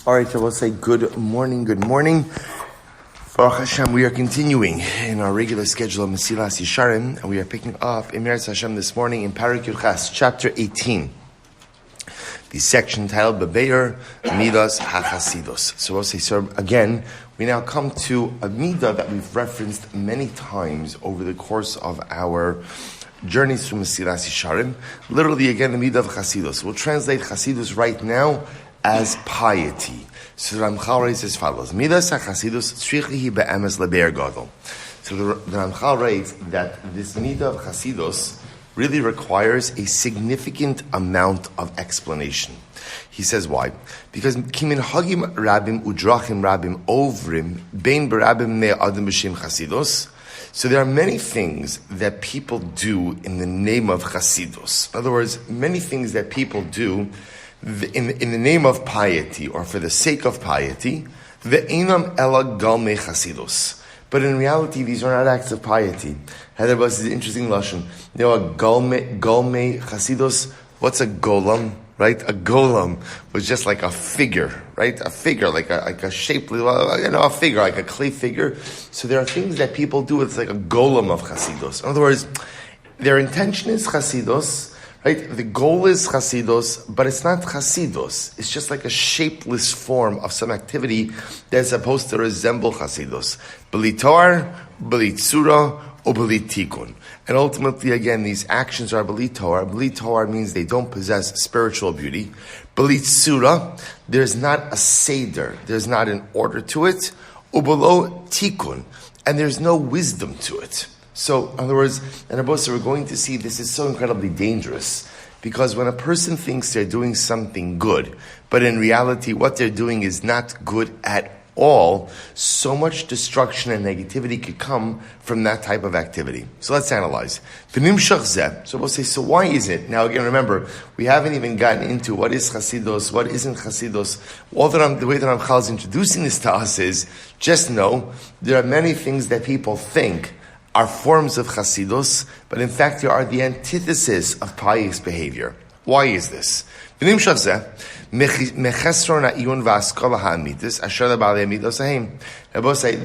All right, so we'll say good morning. Baruch Hashem, we are continuing in our regular schedule of Mesillas Yesharim, and we are picking up in Mesillas Hashem this morning in Parak Yud chapter 18, the section titled Bebeir Midas HaChasidus. So we'll say, so again, we now come to a midah that we've referenced many times over the course of our journeys through Mesillas Yesharim. Literally, again, the midah of Chasidus. We'll translate Chasidus right now as piety. So the Ramchal writes as follows: Midas HaChasidus tzrichihi be'emes lebeir gadol. So the Ramchal writes that this midah of Chasidus really requires a significant amount of explanation. He says why? Because kimin hagim rabim udrachim rabim ovrim bein berabim me adam b'shem Chasidus. So there are many things that people do in the name of Chasidus. In other words, many things that people do in the name of piety or for the sake of piety. Ve'enam ela galmei Chasidus. But in reality, these are not acts of piety. Heather Bus is an interesting lashon. You know, a galmei Chasidus. What's a golem? Right? A golem was just like a figure, right? A figure, like a shape, a figure, like a clay figure. So there are things that people do. It's like a golem of Chasidus. In other words, their intention is Chasidus, right? The goal is Chasidus, but it's not Chasidus. It's just like a shapeless form of some activity that's supposed to resemble Chasidus. B'li toar, b'li tzura, or b'li tikun. And ultimately, again, these actions are b'li toar. B'li toar means they don't possess spiritual beauty. B'li tzura, there's not a seder, there's not an order to it. U'b'lo tikun, and there's no wisdom to it. So, in other words, and Abosa, we're going to see this is so incredibly dangerous, because when a person thinks they're doing something good, but in reality what they're doing is not good at all, so much destruction and negativity could come from that type of activity. So let's analyze. So we'll say, so why is it? Now again, remember, we haven't even gotten into what is Chasidus, what isn't Chasidus. The way that Ramchal is introducing this to us is, just know, there are many things that people think are forms of Chasidus, but in fact they are the antithesis of pious behavior. Why is this? The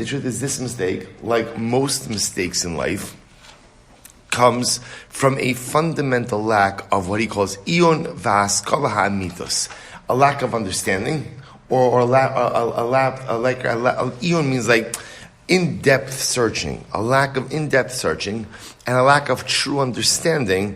truth is, this mistake, like most mistakes in life, comes from a fundamental lack of what he calls ion v'haskala ha'amitos, a lack of understanding, or ion means like in-depth searching, a lack of in-depth searching, and a lack of true understanding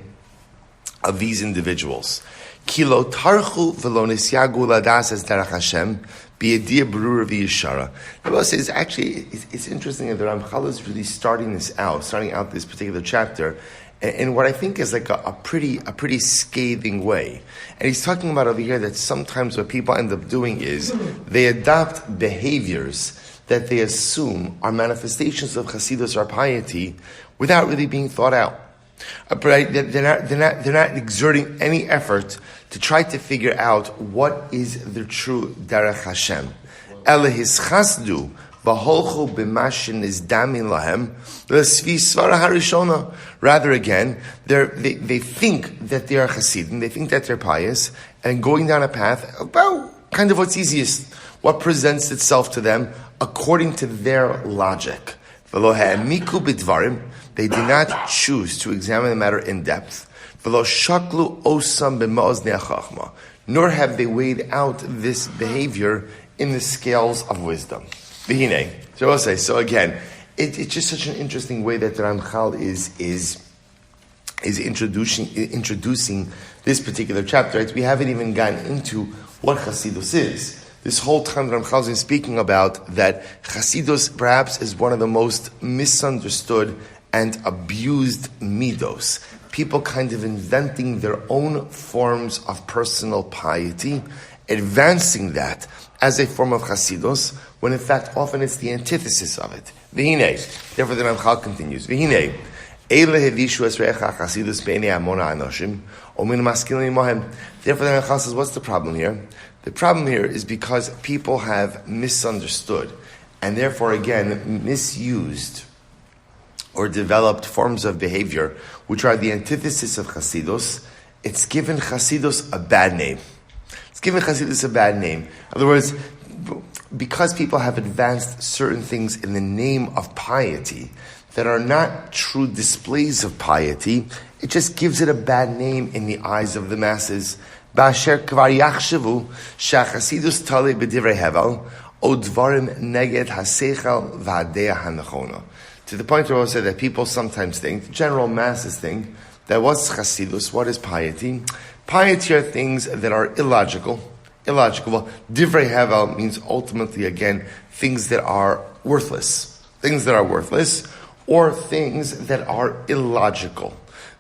of these individuals. Kilo tarchu v'lo nisyagu ladas es derech Hashem b'yedia berura v'yeshara. The says actually it's interesting that the Ramchal is really starting out this particular chapter in what I think is like a pretty scathing way. And he's talking about over here that sometimes what people end up doing is they adopt behaviors that they assume are manifestations of Chasidus or piety without really being thought out. Right? They're not exerting any effort to try to figure out what is the true Derech Hashem. Elahis chasdu v'holchu b'mashin is damin lahem l'svi svara harishona. Rather, again, they think that they are Chasidim, they think that they're pious, and going down a path about kind of what's easiest, what presents itself to them according to their logic. V'lo ha'emiku b'dvarim, they do not choose to examine the matter in depth. V'lo shaklu osam b'ma'oznei hachachma, nor have they weighed out this behavior in the scales of wisdom. V'hinei. So I'll say, so again, it's just such an interesting way that the Ramchal is introducing this particular chapter. Right? We haven't even gotten into what Chasidus is. This whole time Ramchal is speaking about that Chasidus perhaps is one of the most misunderstood and abused midos. People kind of inventing their own forms of personal piety, advancing that as a form of Chasidus, when in fact often it's the antithesis of it. V'hinei. Therefore the Ramchal continues. V'hinei. Therefore the Ramchal says, what's the problem here? The problem here is because people have misunderstood and therefore again misused or developed forms of behavior which are the antithesis of Chasidus. It's given Chasidus a bad name. It's giving Chasidus a bad name. In other words, because people have advanced certain things in the name of piety that are not true displays of piety, it just gives it a bad name in the eyes of the masses. Ba'asher kvar yachshavu shechasidus tali b'divrei hevel o dvarim neged haseichel v'hadeya hanachona. To the point where I said that people sometimes think, the general masses think, that what's chasidus, what is piety? Piety are things that are illogical. Well, divrei hevel means ultimately, again, things that are worthless. Things that are worthless, or things that are illogical.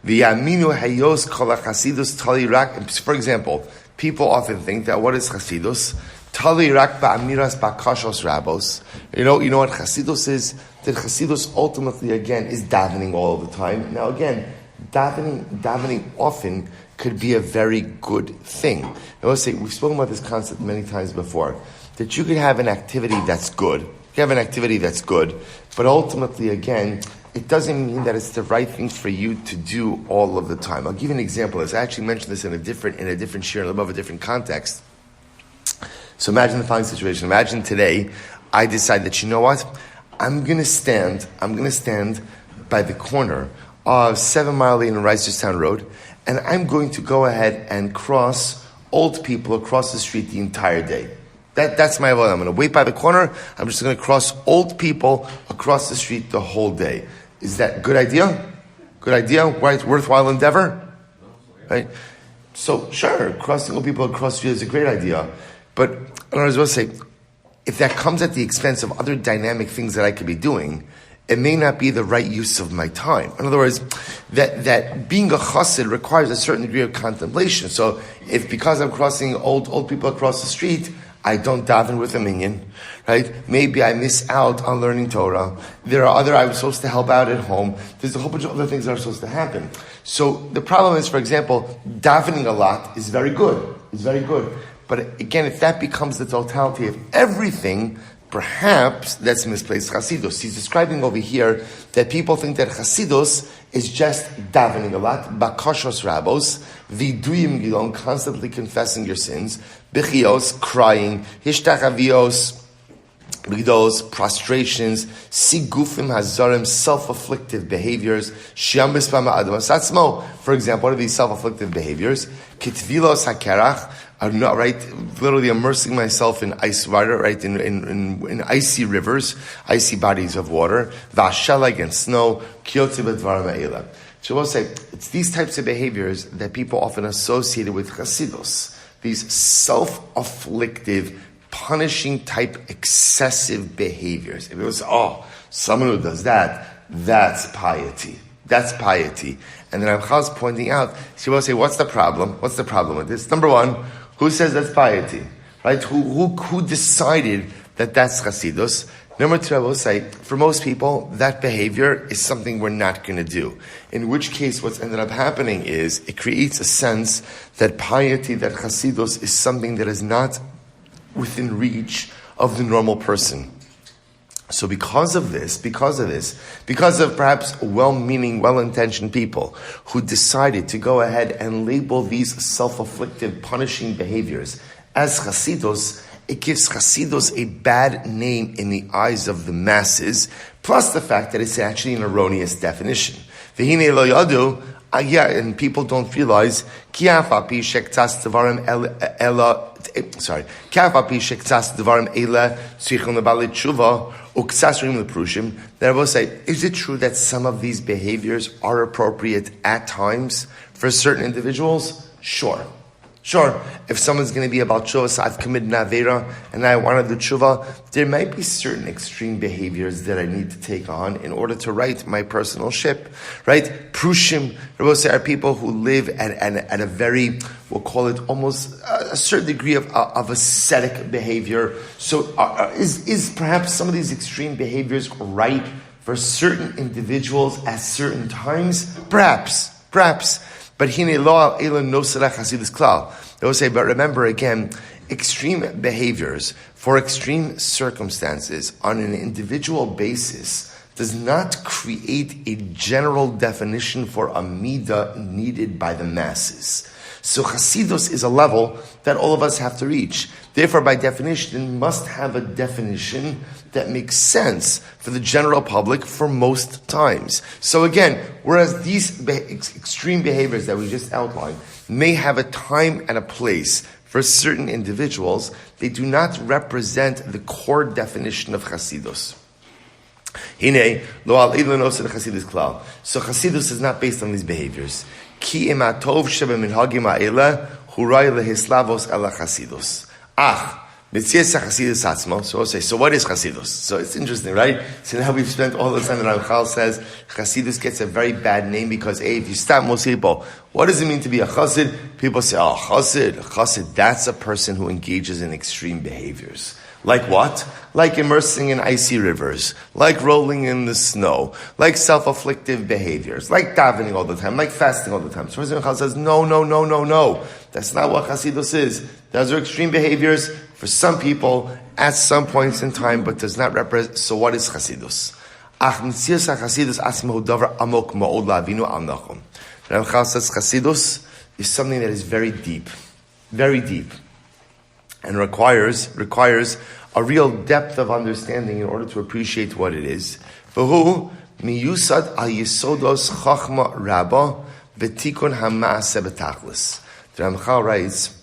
V'yaminu hayos kol chasidus tali rak. For example, people often think that what is chasidus? Tali rak ba'amiras ba'kashos rabos. You know what chasidus is? That chasidus ultimately, again, is davening all the time. Now again, davening often could be a very good thing. Now let's say, we've spoken about this concept many times before, that you could have an activity that's good. But ultimately, again, it doesn't mean that it's the right thing for you to do all of the time. I'll give you an example. I actually mentioned this in a different shiur, a little bit of a different context. So imagine the following situation. Imagine today, I decide that, you know what? I'm going to stand by the corner of 7 Mile Lane and Reisterstown Road, and I'm going to go ahead and cross old people across the street the entire day. That's my avodah. I'm going to wait by the corner. I'm just going to cross old people across the street the whole day. Is that a good idea? Right? Worthwhile endeavor? Right? So, sure, crossing old people across the street is a great idea. But I was going to say, if that comes at the expense of other dynamic things that I could be doing, it may not be the right use of my time. In other words, that being a chassid requires a certain degree of contemplation. So if because I'm crossing old people across the street, I don't daven with a minyan, right? Maybe I miss out on learning Torah. There are I'm supposed to help out at home. There's a whole bunch of other things that are supposed to happen. So the problem is, for example, davening a lot is very good. But again, if that becomes the totality of everything, perhaps that's misplaced chasidus. He's describing over here that people think that chasidus is just davening a lot, bakashos rabos, viduyim gilon, constantly confessing your sins, bichios, crying, hishtachavios, bigdos, prostrations, sigufim hazarim, self-afflictive behaviors, shiam b'spama adam satzmo. For example, what are these self-afflictive behaviors? Kitvilos hakerach, right? Literally immersing myself in ice water, right? In icy rivers, icy bodies of water. Vashalag and snow. Kiyotze b'dvarim ha'ela. So we'll say, it's these types of behaviors that people often associated with chasidus. These self-afflictive, punishing type excessive behaviors. If it was, someone who does that, that's piety. And then Ramchal's pointing out, she will say, what's the problem? What's the problem with this? Number one, who says that's piety? Right? Who decided that that's chasidus? Number two, I will say, for most people, that behavior is something we're not going to do. In which case, what's ended up happening is, it creates a sense that piety, that chasidus, is something that is not within reach of the normal person. So because of perhaps well-meaning, well-intentioned people who decided to go ahead and label these self-afflictive, punishing behaviors as chasidus, it gives chasidus a bad name in the eyes of the masses, plus the fact that it's actually an erroneous definition. V'hinei lo yadu, and people don't realize, ki'afapi shektas devarim ela, ki'afapi shektas devarim ela tzrichon lebalit tshuva, that I will say, is it true that some of these behaviors are appropriate at times for certain individuals? Sure. If someone's going to be about tshuva, so I've committed an avera and I want to do tshuva, there might be certain extreme behaviors that I need to take on in order to right my personal ship, right? Prushim, I will say, are people who live at a very, we'll call it almost a certain degree of ascetic behavior. So is perhaps some of these extreme behaviors right for certain individuals at certain times? Perhaps. But hine lo ela no serach hasidus klal. They will say, but remember again, extreme behaviors for extreme circumstances on an individual basis does not create a general definition for a midah needed by the masses. So Chassidus is a level that all of us have to reach. Therefore, by definition, it must have a definition that makes sense for the general public for most times. So again, whereas these extreme behaviors that we just outlined may have a time and a place for certain individuals, they do not represent the core definition of Chassidus. So Chassidus is not based on these behaviors. Ki imatov shebeminhagim ha'eleh huray lehislavos ela Chassidus. Mesillas Chassidus atzmo. So we'll say, so what is Chassidus? So it's interesting, right? So now we've spent all the time that Ramchal says Chassidus gets a very bad name because, if you stop most people, what does it mean to be a Chassid? People say, Chassid, that's a person who engages in extreme behaviors. Like what? Like immersing in icy rivers, like rolling in the snow, like self-afflictive behaviors, like davening all the time, like fasting all the time. So Ramchal says, no. That's not what Chassidus is. Those are extreme behaviors for some people at some points in time, but does not represent. So what is Chassidus? Mesillas Chassidus asmahu davar amok ma'od la'avinu al nachum. Ramchal says Chassidus is something that is very deep, and requires a real depth of understanding in order to appreciate what it is. V'hu miyusad al yisodos chachma rabba v'tikun ha'ma'aseh b'tachlis. The Ramchal writes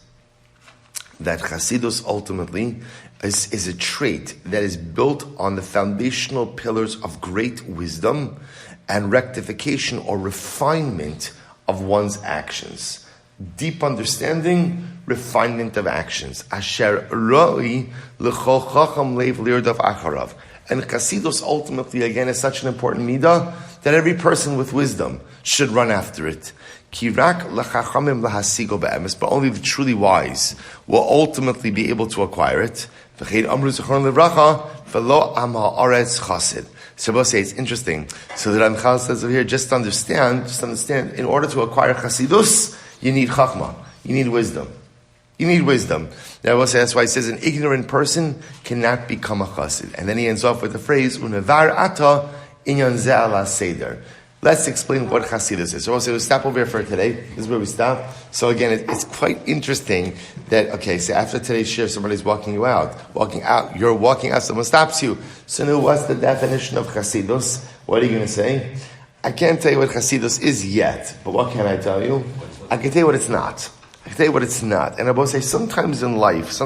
that Chassidus ultimately is a trait that is built on the foundational pillars of great wisdom and rectification or refinement of one's actions. Deep understanding, refinement of actions. Asher roi l'chol chacham leiv lirdav acharav. And Chassidus ultimately, again, is such an important midah that every person with wisdom should run after it. Kirak l'chachamim lahasigo be'emes, but only the truly wise will ultimately be able to acquire it. V'chein amru zichron levracha v'lo am ha'aretz chassid. So we'll say it's interesting. So the Ramchal says over here, just understand, in order to acquire Chassidus, you need chachma, you need wisdom. Now we'll say that's why he says an ignorant person cannot become a chassid. And then he ends off with the phrase, unevar ata inyan ze ala seder. Let's explain what Chassidus is. So we'll stop over here for today. This is where we stop. So again, it's quite interesting that, so after today's shir, somebody's walking out, you're walking out, someone stops you. So now what's the definition of Chassidus? What are you going to say? I can't tell you what Chassidus is yet, but what can I tell you? I can tell you what it's not. And I will say sometimes in life,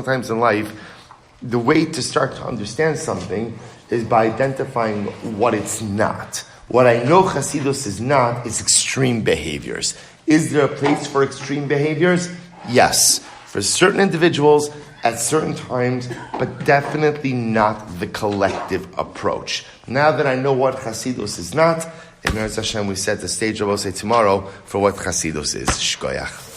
the way to start to understand something is by identifying what it's not. What I know Chassidus is not is extreme behaviors. Is there a place for extreme behaviors? Yes. For certain individuals, at certain times, but definitely not the collective approach. Now that I know what Chassidus is not, in Mesillas Yesharim we set the stage, I will say tomorrow, for what Chassidus is. Shkoyach.